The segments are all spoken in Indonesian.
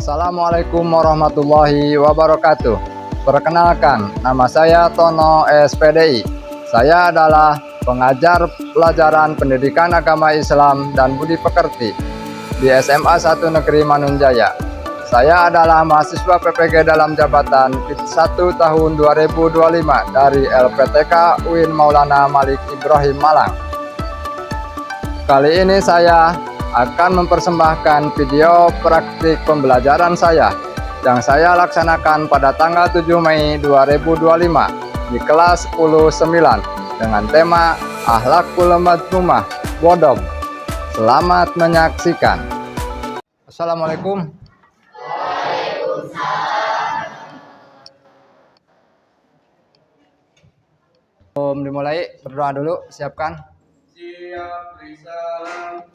Assalamualaikum warahmatullahi wabarakatuh. Perkenalkan, nama saya Tono SPDI. Saya adalah pengajar pelajaran pendidikan agama Islam dan budi pekerti di SMA 1 Negeri Manunjaya. Saya adalah mahasiswa PPG dalam jabatan PIT 1 tahun 2025 dari LPTK UIN Maulana Malik Ibrahim Malang. Kali ini saya akan mempersembahkan video praktik pembelajaran saya yang saya laksanakan pada tanggal 7 Mei 2025 di kelas 10-9 dengan tema Akhlakul Madmumah Bodom. Selamat menyaksikan. Assalamualaikum. Sebelum dimulai, berdoa dulu, siapkan. Siap, risalah.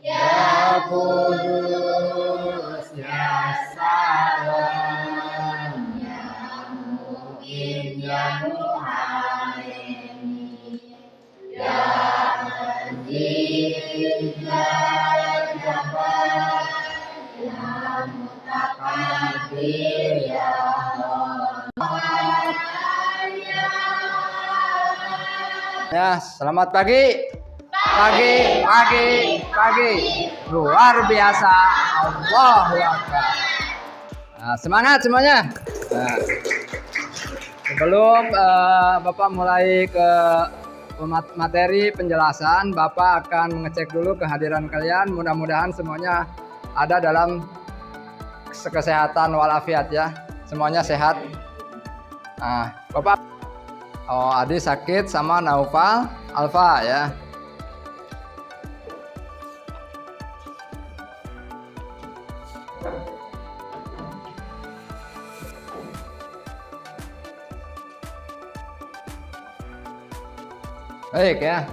Ya Kudus, ya Salam, ya Mu'min, ya Muhaimin, ya Aziz, ya Jabbar, ya Mutakabbir, ya Allah. Ya, selamat pagi. Pagi. Luar biasa. Allahu Akbar. Nah, semangat semuanya. Nah, sebelum Bapak mulai ke materi penjelasan, Bapak akan mengecek dulu kehadiran kalian. Mudah-mudahan semuanya ada dalam kesehatan walafiat ya. Semuanya sehat. Nah, Bapak, Adi sakit sama Naufal, Alfa ya. Baik ya,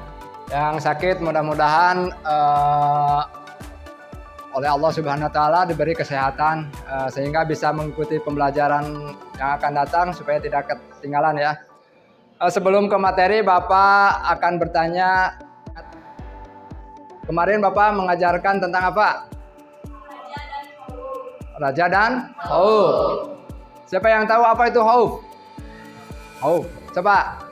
yang sakit mudah-mudahan oleh Allah Subhanahu Wa Taala diberi kesehatan sehingga bisa mengikuti pembelajaran yang akan datang supaya tidak ketinggalan ya. Sebelum ke materi, Bapak akan bertanya. Kemarin Bapak mengajarkan tentang apa? Raja dan Khauf. Siapa yang tahu apa itu Khauf? Khauf, coba.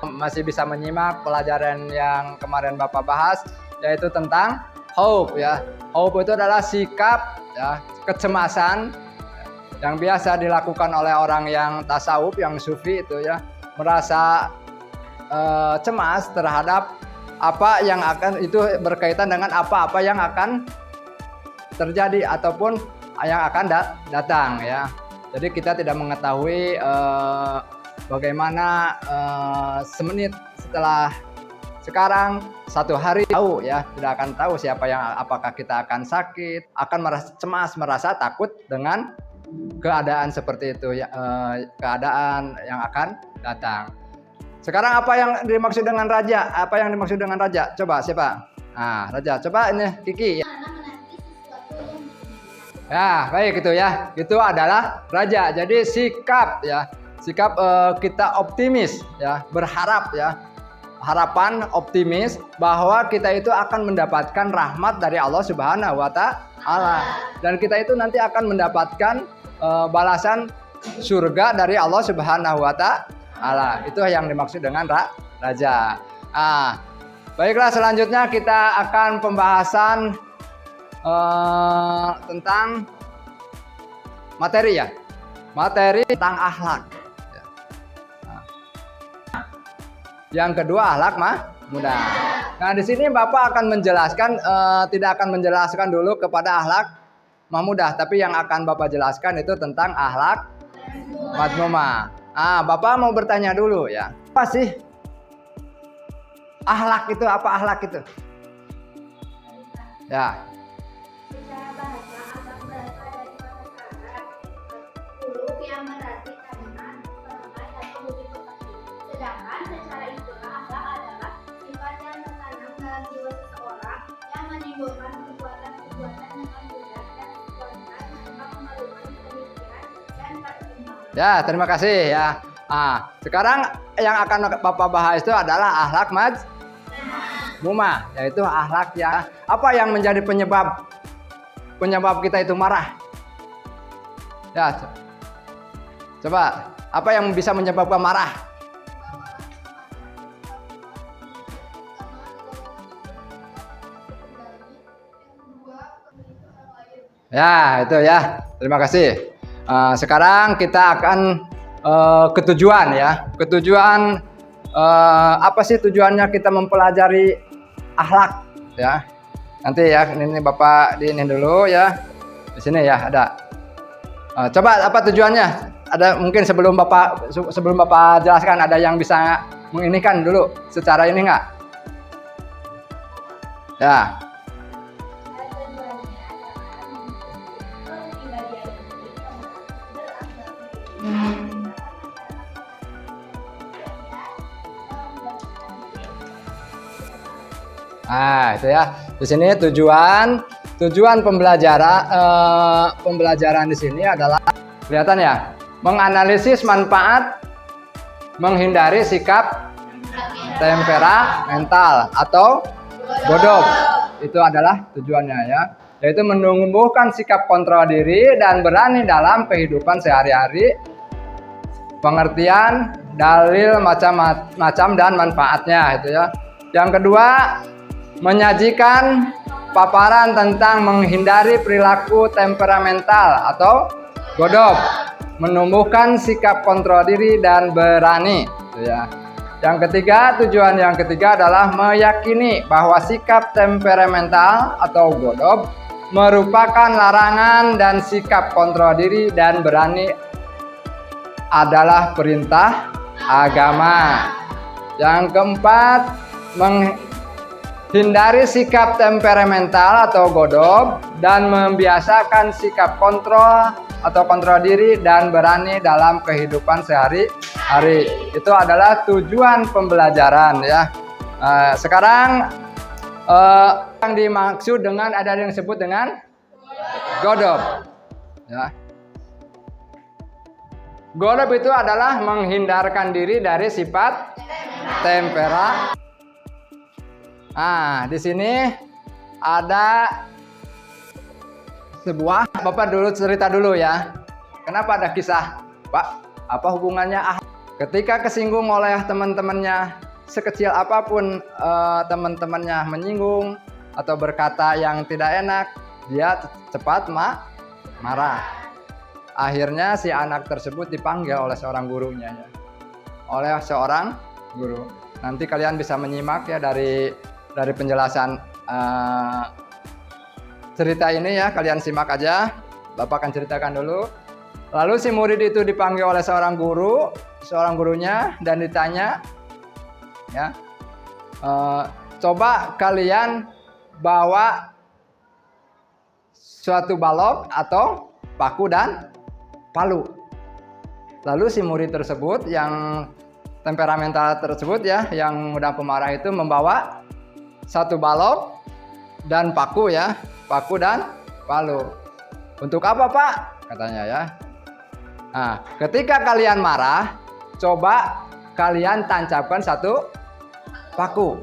Masih bisa menyimak pelajaran yang kemarin Bapak bahas, yaitu tentang khauf ya. Khauf itu adalah sikap ya, kecemasan yang biasa dilakukan oleh orang yang tasawuf, yang sufi itu ya, merasa cemas terhadap apa yang akan, itu berkaitan dengan apa-apa yang akan terjadi ataupun yang akan datang ya. Jadi kita tidak mengetahui bagaimana semenit setelah sekarang, satu hari tahu ya, tidak akan tahu apakah kita akan sakit, akan merasa cemas, merasa takut dengan keadaan seperti itu ya, keadaan yang akan datang. Sekarang apa yang dimaksud dengan raja? Apa yang dimaksud dengan raja? Coba siapa? Nah, raja. Coba ini Kiki. Ya, baik itu ya. Itu adalah raja. Jadi sikap ya. Sikap kita optimis ya, berharap ya. Harapan optimis bahwa kita itu akan mendapatkan rahmat dari Allah Subhanahu wa Ta'ala. Dan kita itu nanti akan mendapatkan balasan surga dari Allah Subhanahu wa Ta'ala. Itu yang dimaksud dengan raja. Nah, baiklah, selanjutnya kita akan pembahasan tentang materi ya. Materi tentang akhlak. Yang kedua, akhlak mudah. Nah, di sini Bapak akan menjelaskan, tidak akan menjelaskan dulu kepada akhlak mahmudah, tapi yang akan Bapak jelaskan itu tentang akhlak madmumah. Bapak mau bertanya dulu ya. Apa sih akhlak itu? Apa akhlak itu? Ya. Sedangkan secara istilah akhlak adalah sifat yang tertanam dalam jiwa seseorang yang menimbulkan perbuatan-perbuatan dengan mudah Ya, terima kasih ya. Sekarang yang akan Bapak bahas itu adalah akhlak mazmumah, yaitu akhlak yang apa yang menjadi penyebab kita itu marah. Ya, coba apa yang bisa menyebabkan marah? Ya, itu ya. Terima kasih. Sekarang kita akan ke tujuan ya. Ketujuan apa sih tujuannya kita mempelajari akhlak ya? Nanti ya, ini Bapak diinin dulu ya. Di sini ya ada. Coba apa tujuannya? Ada mungkin sebelum Bapak jelaskan ada yang bisa menginikan dulu secara ini enggak? Ya. Itu ya. Di sini tujuan pembelajaran di sini adalah kelihatan ya, menganalisis manfaat, menghindari sikap temperamental atau bodoh. Itu adalah tujuannya ya, yaitu menumbuhkan sikap kontrol diri dan berani dalam kehidupan sehari-hari, pengertian dalil macam-macam dan manfaatnya itu ya. Yang kedua, menyajikan paparan tentang menghindari perilaku temperamental atau godop, menumbuhkan sikap kontrol diri dan berani ya. Tujuan yang ketiga adalah meyakini bahwa sikap temperamental atau godop merupakan larangan dan sikap kontrol diri dan berani adalah perintah agama. Yang keempat, menghindari sikap temperamental atau godop dan membiasakan sikap kontrol diri dan berani dalam kehidupan sehari-hari. Itu adalah tujuan pembelajaran ya. Sekarang yang dimaksud dengan ada yang disebut dengan godop ya. Godop itu adalah menghindarkan diri dari sifat tempera. Di sini ada sebuah, Bapak dulu cerita dulu ya. Kenapa ada kisah, Pak? Apa hubungannya? Ketika kesinggung oleh teman-temannya, sekecil apapun teman-temannya menyinggung atau berkata yang tidak enak, dia cepat marah. Akhirnya si anak tersebut dipanggil oleh seorang gurunya ya. Oleh seorang guru. Nanti kalian bisa menyimak ya dari penjelasan cerita ini ya, kalian simak aja. Bapak akan ceritakan dulu. Lalu si murid itu dipanggil oleh seorang gurunya dan ditanya ya, coba kalian bawa suatu balok atau paku dan palu. Lalu si murid tersebut yang temperamental tersebut ya, yang mudah pemarah itu membawa satu balok dan paku ya, paku dan palu. Untuk apa, Pak? Katanya ya. Ketika kalian marah, coba kalian tancapkan satu paku.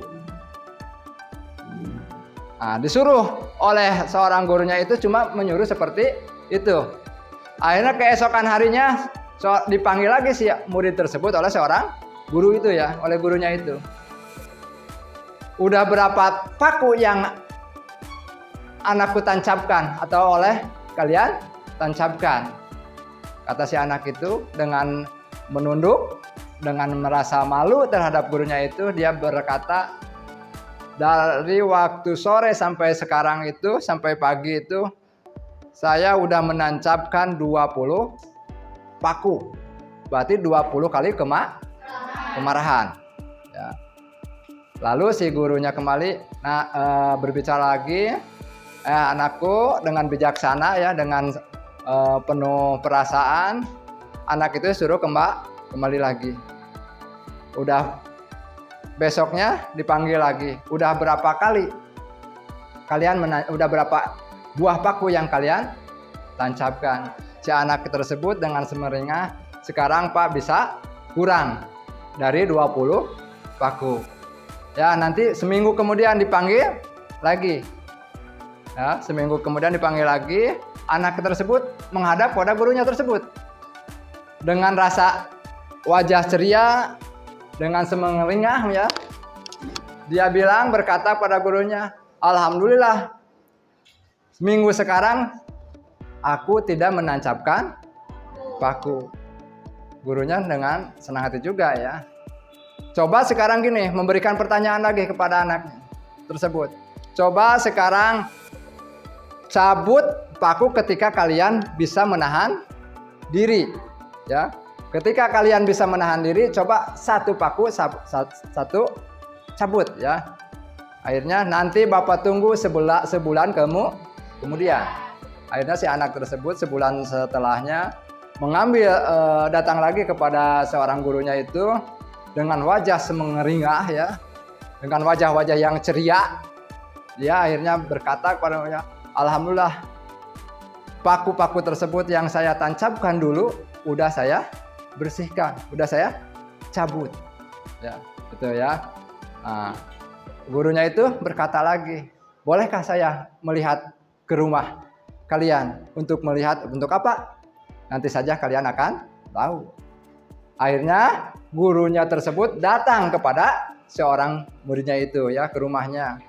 Disuruh oleh seorang gurunya itu cuma menyuruh seperti itu. Akhirnya keesokan harinya dipanggil lagi si murid tersebut oleh seorang guru itu ya, oleh gurunya itu. Udah berapa paku yang anakku tancapkan atau oleh kalian tancapkan? Kata si anak itu dengan menunduk, dengan merasa malu terhadap gurunya itu, dia berkata, dari waktu sore sampai sekarang itu, sampai pagi itu, saya udah menancapkan 20 paku. Berarti 20 kali kemarahan. Ya. Lalu si gurunya kembali berbicara lagi, anakku, dengan bijaksana ya, dengan penuh perasaan, anak itu suruh kembali lagi. Udah besoknya dipanggil lagi. Udah berapa kali udah berapa buah paku yang kalian tancapkan? Si anak tersebut dengan semeringah sekarang Pak bisa kurang dari 20 paku. Ya, nanti seminggu kemudian dipanggil lagi. Ya, seminggu kemudian dipanggil lagi, anak tersebut menghadap pada gurunya tersebut. Dengan rasa wajah ceria, dengan semeringah ya. Dia bilang berkata pada gurunya, "Alhamdulillah, minggu sekarang aku tidak menancapkan paku." Gurunya dengan senang hati juga ya. Coba sekarang gini, memberikan pertanyaan lagi kepada anak tersebut. Coba sekarang cabut paku ketika kalian bisa menahan diri. Ya, ketika kalian bisa menahan diri, coba satu paku satu cabut ya. Akhirnya nanti Bapak tunggu sebulan kemudian. Akhirnya si anak tersebut sebulan setelahnya mengambil datang lagi kepada seorang gurunya itu dengan wajah semeringah ya, dengan wajah-wajah yang ceria. Dia akhirnya berkata kepadanya, "Alhamdulillah, paku-paku tersebut yang saya tancapkan dulu udah saya bersihkan, udah saya cabut." Ya, gitu ya. Nah, gurunya itu berkata lagi, "Bolehkah saya melihat ke rumah kalian untuk melihat untuk apa? Nanti saja kalian akan tahu." Akhirnya gurunya tersebut datang kepada seorang muridnya itu ya ke rumahnya.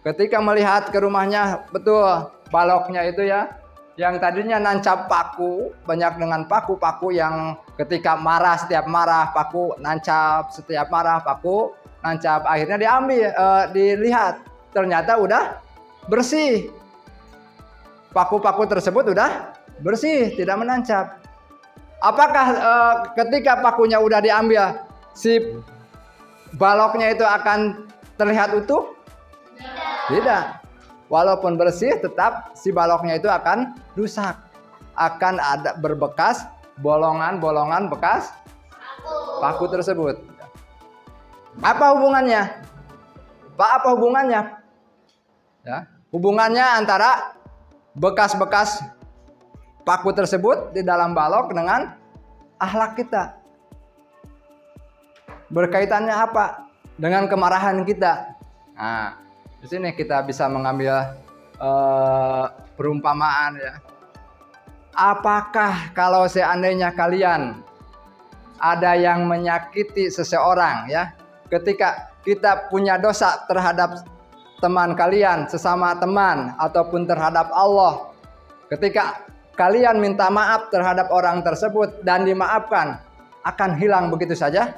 Ketika melihat ke rumahnya, betul baloknya itu ya, yang tadinya nancap paku, banyak dengan paku-paku yang ketika marah, setiap marah paku nancap, setiap marah paku nancap. Akhirnya diambil, dilihat, ternyata udah bersih. Paku-paku tersebut udah bersih, tidak menancap. Apakah ketika pakunya udah diambil, si baloknya itu akan terlihat utuh? Tidak. Walaupun bersih, tetap si baloknya itu akan rusak. Akan ada berbekas bolongan-bolongan bekas paku tersebut. Apa hubungannya? Pak, apa hubungannya? Ya, hubungannya antara bekas-bekas paku tersebut di dalam balok dengan akhlak kita. Berkaitannya apa? Dengan kemarahan kita. Nah, di sini kita bisa mengambil perumpamaan ya. Apakah kalau seandainya kalian ada yang menyakiti seseorang ya, ketika kita punya dosa terhadap teman kalian, sesama teman ataupun terhadap Allah, ketika kalian minta maaf terhadap orang tersebut dan dimaafkan, akan hilang begitu saja?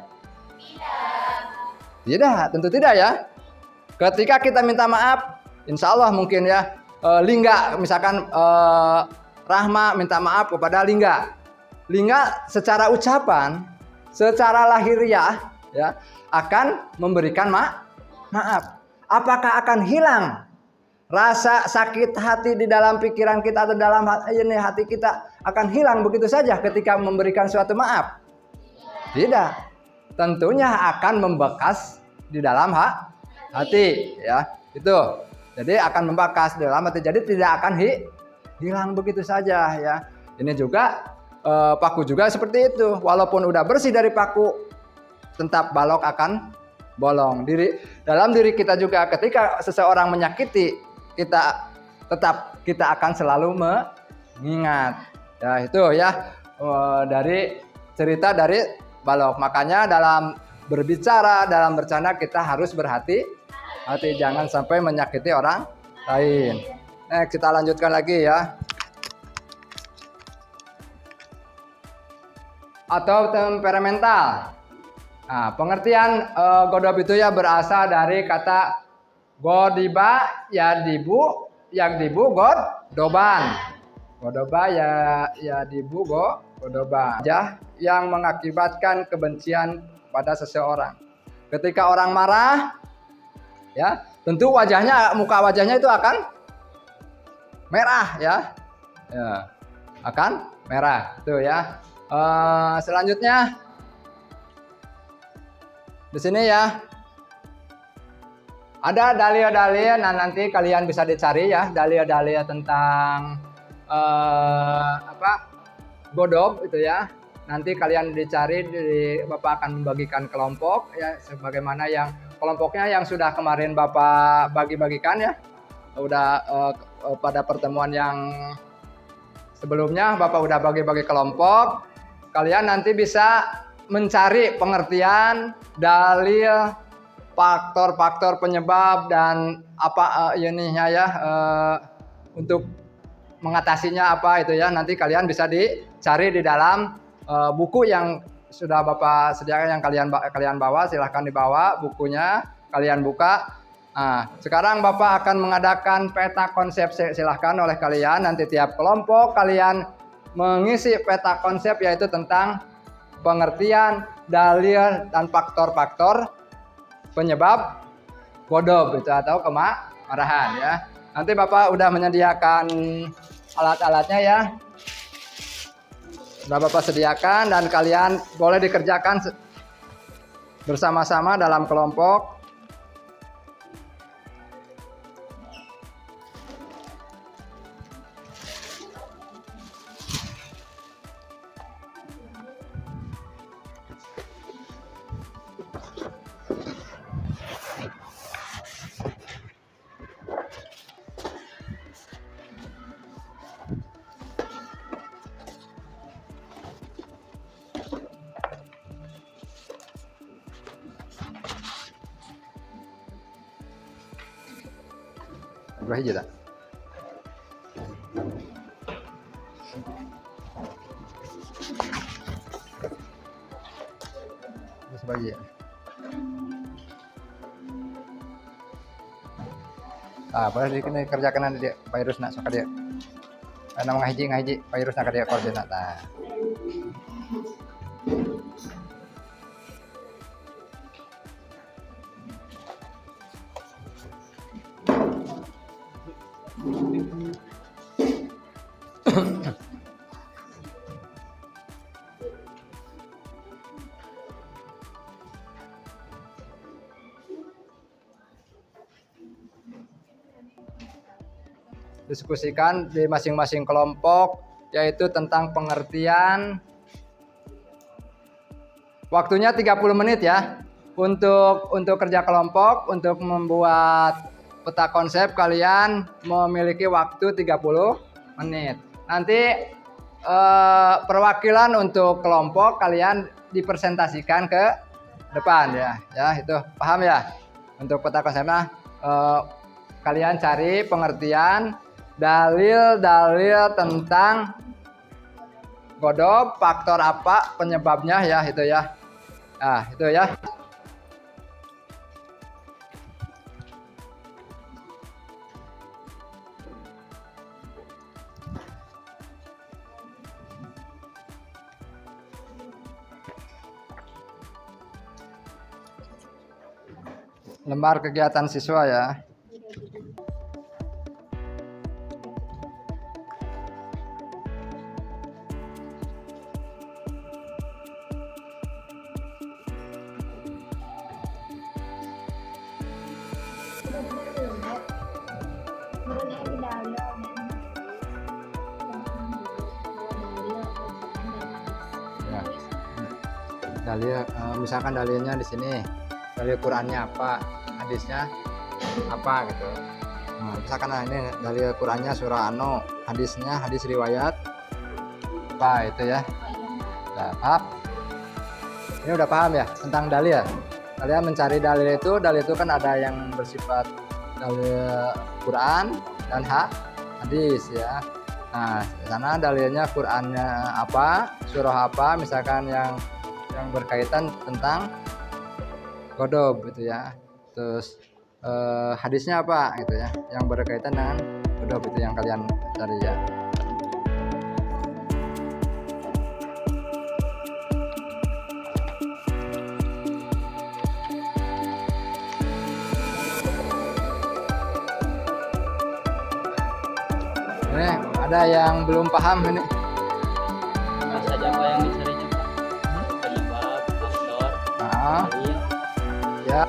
Tidak, tentu tidak ya. Ketika kita minta maaf, insya Allah mungkin ya, Lingga misalkan Rahma minta maaf kepada Lingga. Lingga secara ucapan, secara lahiriah ya, akan memberikan maaf. Apakah akan hilang rasa sakit hati di dalam pikiran kita atau dalam hati kita akan hilang begitu saja ketika memberikan suatu maaf? Tidak. Tentunya akan membekas di dalam hati ya. Itu. Jadi akan membekas di dalam hati. Jadi tidak akan hilang begitu saja ya. Ini juga paku juga seperti itu. Walaupun udah bersih dari paku, tetap balok akan bolong. Dalam diri kita juga ketika seseorang menyakiti kita, tetap kita akan selalu mengingat. Ya itu ya dari cerita dari balok. Makanya dalam berbicara, dalam bercanda kita harus berhati-hati, jangan sampai menyakiti orang lain. Kita lanjutkan lagi ya. Atau temperamental. Nah, pengertian godop itu ya berasal dari kata godiba yadibu godoban. Godoba yadibu godoban. Yang mengakibatkan kebencian pada seseorang. Ketika orang marah, ya tentu muka wajahnya itu akan merah ya, akan merah itu ya. Selanjutnya di sini ya ada dalil-dalil. Nah nanti kalian bisa dicari ya dalil-dalil tentang godop itu ya. nanti kalian dicari, Bapak akan membagikan kelompok ya, sebagaimana yang kelompoknya yang sudah kemarin Bapak bagi-bagikan ya. Udah pada pertemuan yang sebelumnya Bapak udah bagi-bagi kelompok. Kalian nanti bisa mencari pengertian, dalil, faktor-faktor penyebab dan apa ininya ya, untuk mengatasinya apa itu ya. Nanti kalian bisa dicari di dalam buku yang sudah Bapak sediakan, yang kalian bawa. Silahkan dibawa bukunya, kalian buka. Nah, sekarang Bapak akan mengadakan peta konsep. Silahkan oleh kalian, nanti tiap kelompok kalian mengisi peta konsep, yaitu tentang pengertian, dalil, dan faktor-faktor penyebab godob itu atau kemarahan ya. Nanti Bapak udah menyediakan alat-alatnya ya. Sudah Bapak sediakan dan kalian boleh dikerjakan bersama-sama dalam kelompok. Berapa hiji tak? Terus bagi ya. Boleh dikerjakan nanti dia virus nak sok dia. Nama ngaji virus nak dia koordinat. Diskusikan di masing-masing kelompok, yaitu tentang pengertian. Waktunya 30 menit ya untuk kerja kelompok. Untuk membuat peta konsep kalian memiliki waktu 30 menit. Nanti perwakilan untuk kelompok kalian dipresentasikan ke depan ya. Ya itu paham ya. Untuk peta konsepnya kalian cari pengertian, dalil-dalil tentang godob, faktor apa penyebabnya ya itu ya. Nah, itu ya. Lembar kegiatan siswa ya. Dalil, misalkan dalilnya di sini, dalil Qurannya apa, hadisnya apa gitu. Nah, misalkan ini dalil Qurannya surah An-Nur, hadisnya hadis riwayat apa itu ya. Nah, paham? Ini udah paham ya tentang dalil. Kalian mencari dalil itu kan ada yang bersifat dalil Quran dan hadis ya. Nah, di sana dalilnya Qurannya apa, surah apa, misalkan yang berkaitan tentang godob gitu ya. Terus hadisnya apa gitu ya, yang berkaitan dengan godob itu yang kalian cari ya. Ini ada yang belum paham ini. Saja apa yang dicarinya Pak? Penyebab, faktor, dalil. Ya.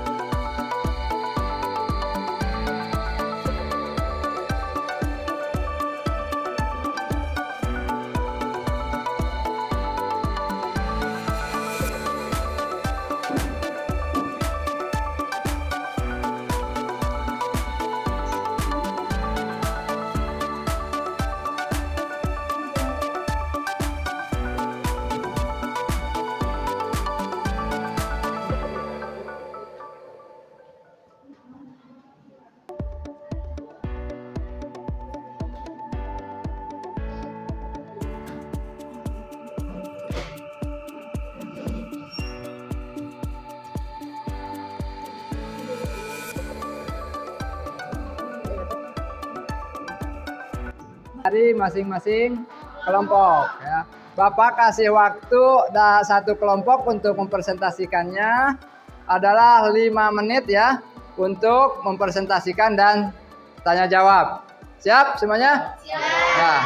dari masing-masing kelompok ya. Bapak kasih waktu 1 kelompok untuk mempresentasikannya adalah 5 menit ya untuk mempresentasikan dan tanya jawab. Siap semuanya? Siap. Nah,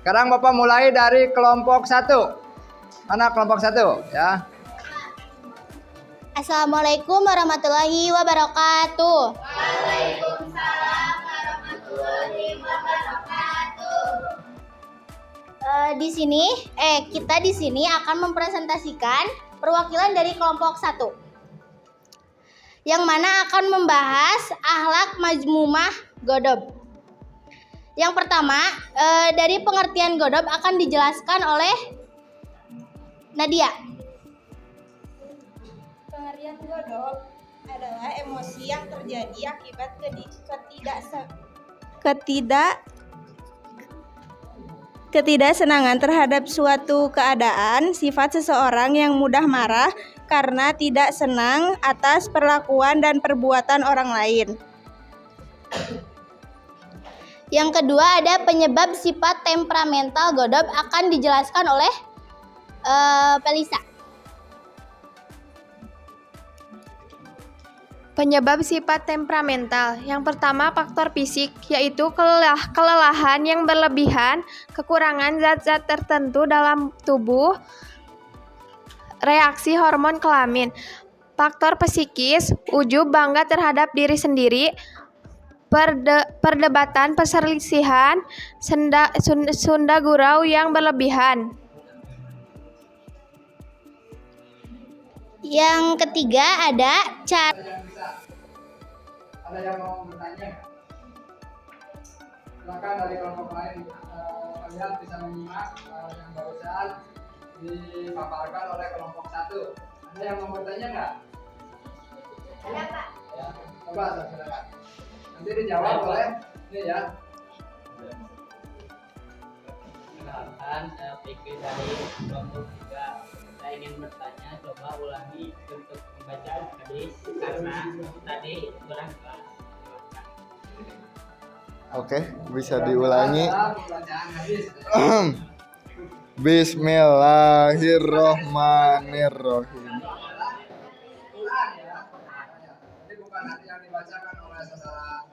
sekarang Bapak mulai dari kelompok 1. Mana kelompok 1 ya? Assalamualaikum warahmatullahi wabarakatuh. Kita di sini akan mempresentasikan perwakilan dari kelompok 1 yang mana akan membahas akhlak majmumah Godob. Yang pertama, dari pengertian Godob akan dijelaskan oleh Nadia. Pengertian Godob adalah emosi yang terjadi akibat ketidaksenangan terhadap suatu keadaan, sifat seseorang yang mudah marah karena tidak senang atas perlakuan dan perbuatan orang lain. Yang kedua ada penyebab sifat temperamental Godob akan dijelaskan oleh Pelisa. Penyebab sifat temperamental. Yang pertama faktor fisik, yaitu kelelahan yang berlebihan, kekurangan zat-zat tertentu dalam tubuh, reaksi hormon kelamin. Faktor psikis, ujub bangga terhadap diri sendiri, perdebatan perselisihan, sunda gurau yang berlebihan. Yang ketiga ada cara. Ada yang mau bertanya? Silakan dari kelompok lain. Kalian bisa menyimak yang barusan dipaparkan oleh kelompok 1. Ada yang mau bertanya nggak? Ada Pak. Ya, coba silakan. Nanti dijawab oleh ini ya. Perkenalkan, saya Fikri dari kelompok 3. Saya ingin bertanya, coba ulangi untuk pembacaan hadis karena tadi kurang kelas. Oke, bisa diulangi. Pembacaan hadis. Bismillahirrohmanirrohim. Quran ya. Jadi bukan nanti yang dibacakan oleh saudara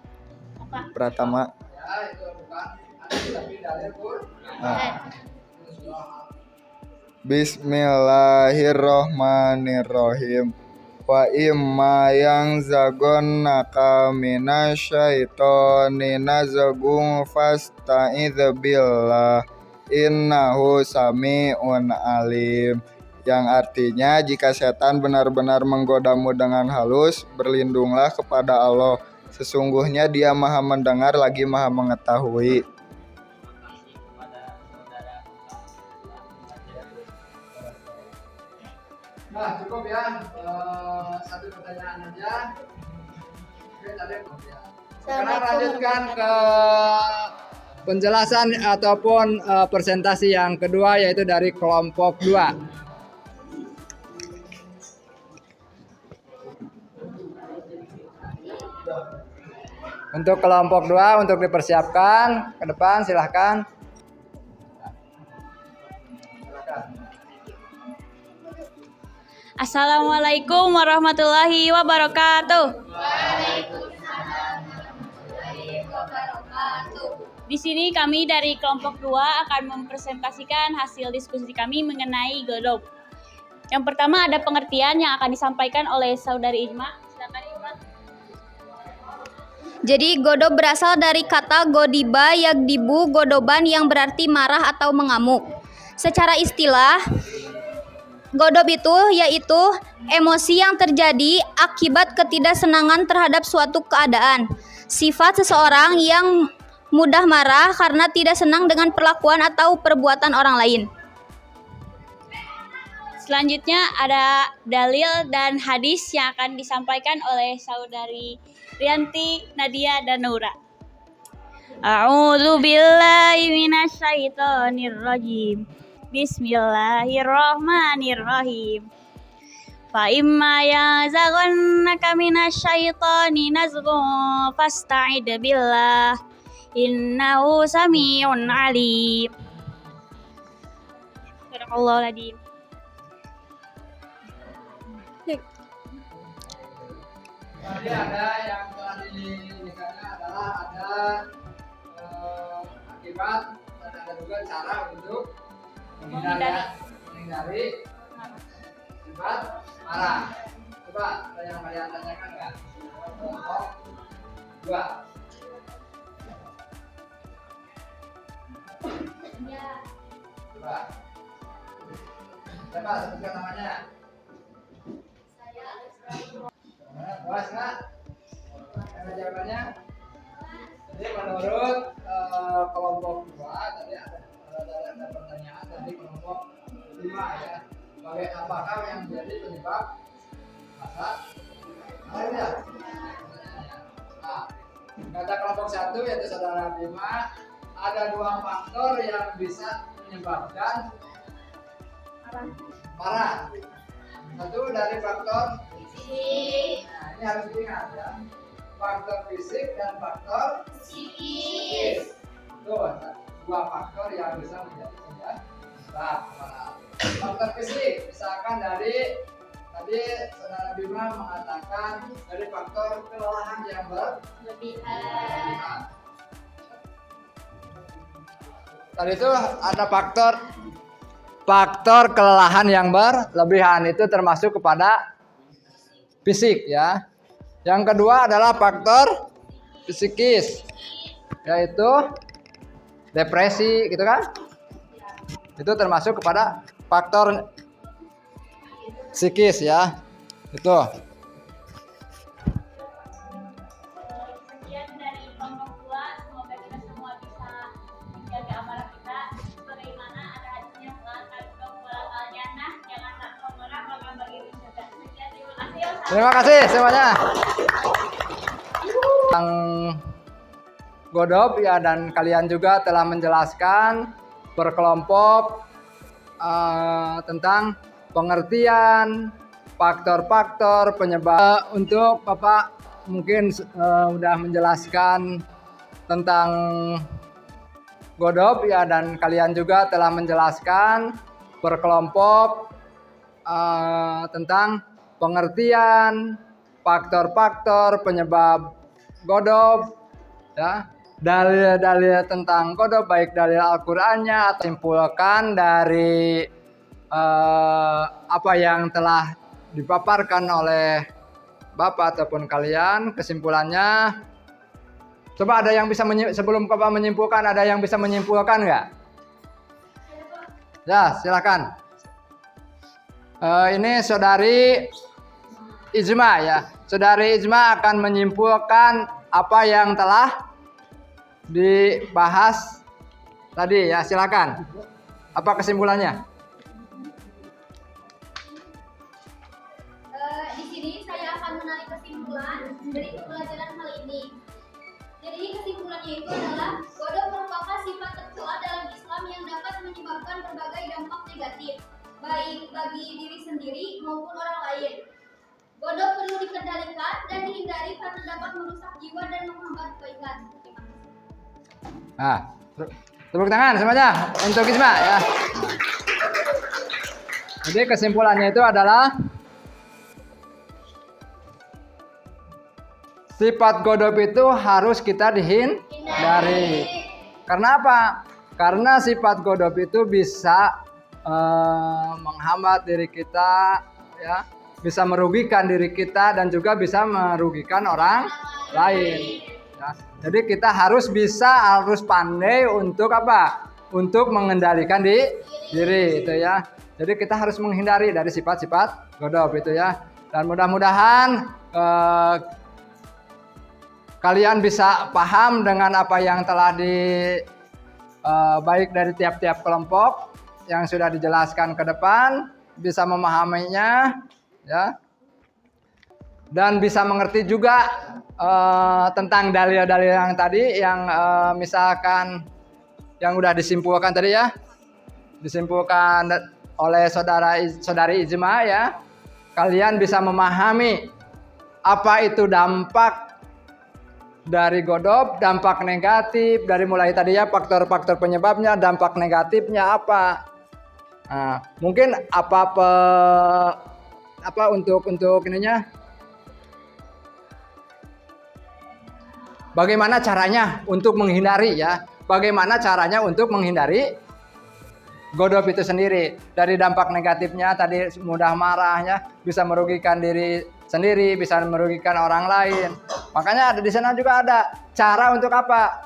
Pratama. ya, itu bukan hadis tapi dalil Quran. Nah. Bismillahirrohmanirrohim. Wa imma yang zagon naka minasyaitoni nazagung fasta'idz billah innahu sami'un alim. Yang artinya jika setan benar-benar menggodamu dengan halus, berlindunglah kepada Allah. Sesungguhnya Dia Maha mendengar lagi Maha mengetahui. Nah, cukup ya. 1 pertanyaan aja. Oke, tadi ya. Sekarang lanjutkan ke penjelasan ataupun presentasi yang kedua, yaitu dari kelompok 2. Untuk kelompok 2 untuk dipersiapkan ke depan, silahkan. Assalamualaikum warahmatullahi wabarakatuh. Di sini kami dari kelompok 2 akan mempresentasikan hasil diskusi kami mengenai Godob. Yang pertama ada pengertian yang akan disampaikan oleh Saudari Ijma. Silakan Ijma. Jadi Godob berasal dari kata godiba yagdibu godoban yang berarti marah atau mengamuk. Secara istilah, Godob itu yaitu emosi yang terjadi akibat ketidaksenangan terhadap suatu keadaan. Sifat seseorang yang mudah marah karena tidak senang dengan perlakuan atau perbuatan orang lain. Selanjutnya ada dalil dan hadis yang akan disampaikan oleh Saudari Rianti, Nadia, dan Nura. A'udzu billahi minasyaitonir rajim. Bismillahirrahmanirrahim. Fa imma yazagannaka minasyaitoni nazghun fasta'id billah innahu sami'un alim. Sadaqallahul adzim. Tadi ada yang telah dilihatnya adalah ada akibat dan ada juga cara untuk menghindari akibat marah. Coba ada yang kalian tanyakan nggak? Kelompok 2. Coba. Siapa sebutkan namanya? Puas nggak? Ada jawabannya? Jadi menurut kelompok 2 tadi ada pertanyaan tadi kelompok 5 ya. Apakah yang menjadi penyebab masa akhirnya? Nah, kata kelompok 1 yaitu saudara Bima, ada 2 faktor yang bisa menyebabkan marah. Satu dari faktor fisik. Nah, ini harus diingat ya. Faktor fisik dan faktor psikis. Itu 2 faktor yang bisa menjadi penyebab marah. Faktor fisik, misalkan dari tadi saudara Bima mengatakan dari faktor kelelahan yang berlebihan. Tadi itu ada faktor kelelahan yang berlebihan, itu termasuk kepada fisik ya. Yang kedua adalah faktor psikis, yaitu depresi gitu kan. Itu termasuk kepada faktor psikis ya. Itu. Sekian dari kelompok 2, semoga kita semua bisa menjaga amarah kita sebagaimana ada hadisnya jangan tak pemarah maka bagi surga. Sekian, terima kasih. Terima kasih semuanya. Yang Godop ya, dan kalian juga telah menjelaskan berkelompok tentang pengertian faktor-faktor penyebab. Untuk Bapak mungkin sudah menjelaskan tentang Godop ya, dan kalian juga telah menjelaskan berkelompok tentang pengertian faktor-faktor penyebab Godop ya. Dalil-dalil tentang Godop baik dalil Al-Qur'annya atau simpulkan dari apa yang telah dipaparkan oleh Bapak ataupun kalian. Kesimpulannya, coba ada yang bisa sebelum Bapak menyimpulkan, ada yang bisa menyimpulkan nggak? Ya, silakan. Ini saudari Ijma ya. Saudari Ijma akan menyimpulkan apa yang telah dibahas tadi ya, silakan. Apa kesimpulannya? Di sini saya akan menarik kesimpulan dari pembelajaran hal ini. Jadi kesimpulannya itu adalah Godop merupakan sifat tercela dalam Islam yang dapat menyebabkan berbagai dampak negatif, baik bagi diri sendiri maupun orang lain. Godop perlu dikendalikan dan dihindari karena dapat merusak jiwa dan menghambat kebaikan. Nah, tepuk tangan semuanya untuk Ijma ya. Jadi kesimpulannya itu adalah sifat Godop itu harus kita dihindari. Karena apa? Karena sifat Godop itu bisa menghambat diri kita ya, bisa merugikan diri kita dan juga bisa merugikan orang lain. Ya. Jadi kita harus pandai untuk apa? Untuk mengendalikan diri itu ya. Jadi kita harus menghindari dari sifat-sifat Godop itu ya. Dan mudah-mudahan kalian bisa paham dengan apa yang telah baik dari tiap-tiap kelompok yang sudah dijelaskan ke depan, bisa memahaminya ya. Dan bisa mengerti juga tentang dalil-dalil yang tadi yang misalkan yang udah disimpulkan tadi ya, disimpulkan oleh saudari Ijma ya. Kalian bisa memahami apa itu dampak dari godop dampak negatif, dari mulai tadi ya faktor-faktor penyebabnya, dampak negatifnya apa. Nah, mungkin apa untuk ininya, bagaimana caranya untuk menghindari ya, bagaimana caranya untuk menghindari godop itu sendiri. Dari dampak negatifnya tadi mudah marahnya, bisa merugikan diri sendiri, bisa merugikan orang lain. Makanya di sana juga ada cara untuk apa?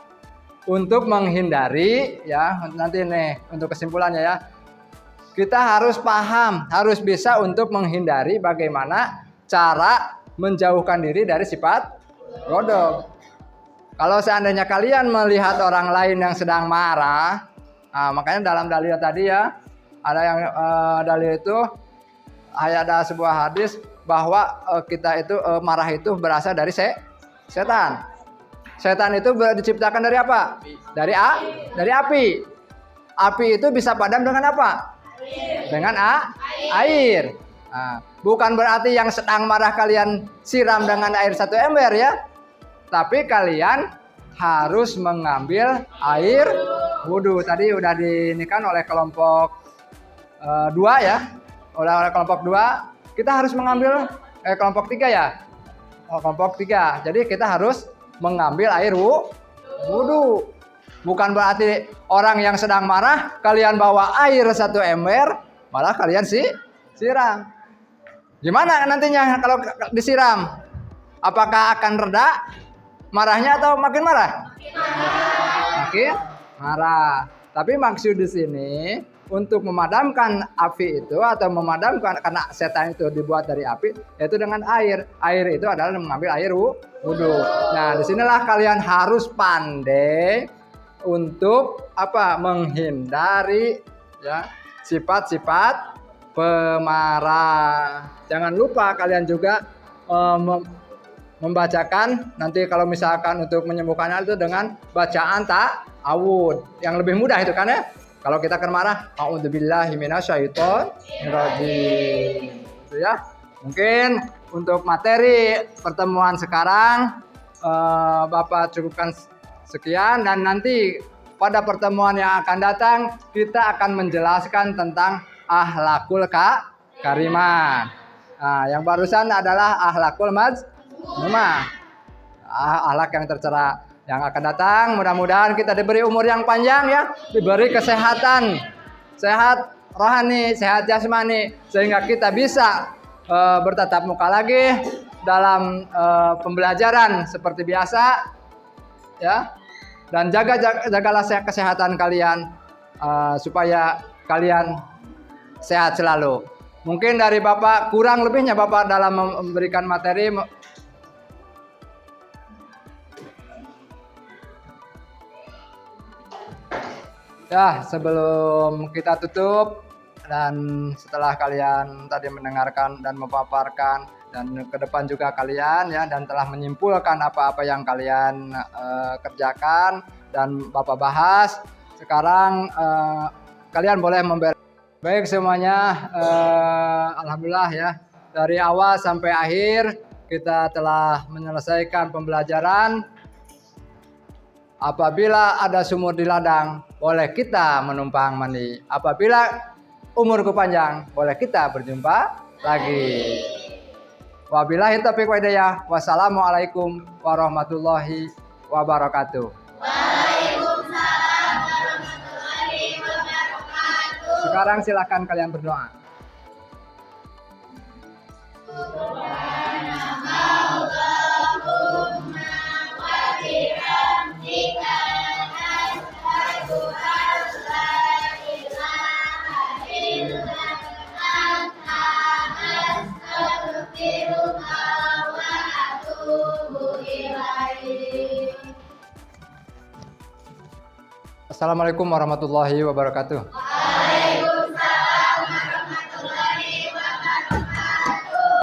Untuk menghindari ya, nanti nih untuk kesimpulannya ya. Kita harus paham, harus bisa untuk menghindari bagaimana cara menjauhkan diri dari sifat godop. Kalau seandainya kalian melihat orang lain yang sedang marah, nah, makanya dalam dalil tadi ya, ada yang dalil itu ada sebuah hadis bahwa kita itu marah itu berasal dari setan. Setan itu diciptakan dari apa? Dari api. Api itu bisa padam dengan apa? Dengan air. Nah, bukan berarti yang sedang marah kalian siram dengan air 1 ember ya. Tapi kalian harus mengambil air wudhu. Tadi udah dinikan oleh kelompok 2 ya. Oleh kelompok 2, kita harus mengambil kelompok 3 ya. Kelompok 3. Jadi kita harus mengambil air wudhu. Bukan berarti orang yang sedang marah kalian bawa air 1 ember malah kalian siram. Gimana nantinya kalau disiram? Apakah akan reda marahnya atau makin marah? Makin marah. Tapi maksud di sini untuk memadamkan api itu atau memadamkan, karena setan itu dibuat dari api, yaitu dengan air. Air itu adalah mengambil air wudhu. Nah, disinilah kalian harus pandai untuk apa? Menghindari ya sifat-sifat pemarah. Jangan lupa kalian juga membacakan nanti kalau misalkan untuk menyembuhkannya itu dengan bacaan ta'awud yang lebih mudah itu kan ya. Kalau kita akan marah, a'udzubillahi minasyaitonirrajim. Itu ya. Mungkin untuk materi pertemuan sekarang Bapak cukupkan sekian, dan nanti pada pertemuan yang akan datang kita akan menjelaskan tentang akhlakul karimah. Nah, yang barusan adalah akhlakul mazmumah. Akhlak yang tercela. Yang akan datang mudah-mudahan kita diberi umur yang panjang ya, diberi kesehatan, sehat rohani, sehat jasmani, sehingga kita bisa bertatap muka lagi dalam pembelajaran seperti biasa ya. Dan jagalah kesehatan kalian supaya kalian sehat selalu. Mungkin dari Bapak kurang lebihnya Bapak dalam memberikan materi. Ya, sebelum kita tutup dan setelah kalian tadi mendengarkan dan memaparkan, dan ke depan juga kalian ya, dan telah menyimpulkan apa-apa yang kalian kerjakan dan Bapak bahas, sekarang kalian boleh memberi. Baik semuanya, alhamdulillah ya, dari awal sampai akhir kita telah menyelesaikan pembelajaran. Apabila ada sumur di ladang, boleh kita menumpang mandi. Apabila umurku panjang, boleh kita berjumpa lagi. Wabillahi taufiq wal hidayah. Wassalamualaikum warahmatullahi wabarakatuh. Waalaikumsalam warahmatullahi wabarakatuh. Sekarang silakan kalian berdoa. Assalamualaikum warahmatullahi wabarakatuh.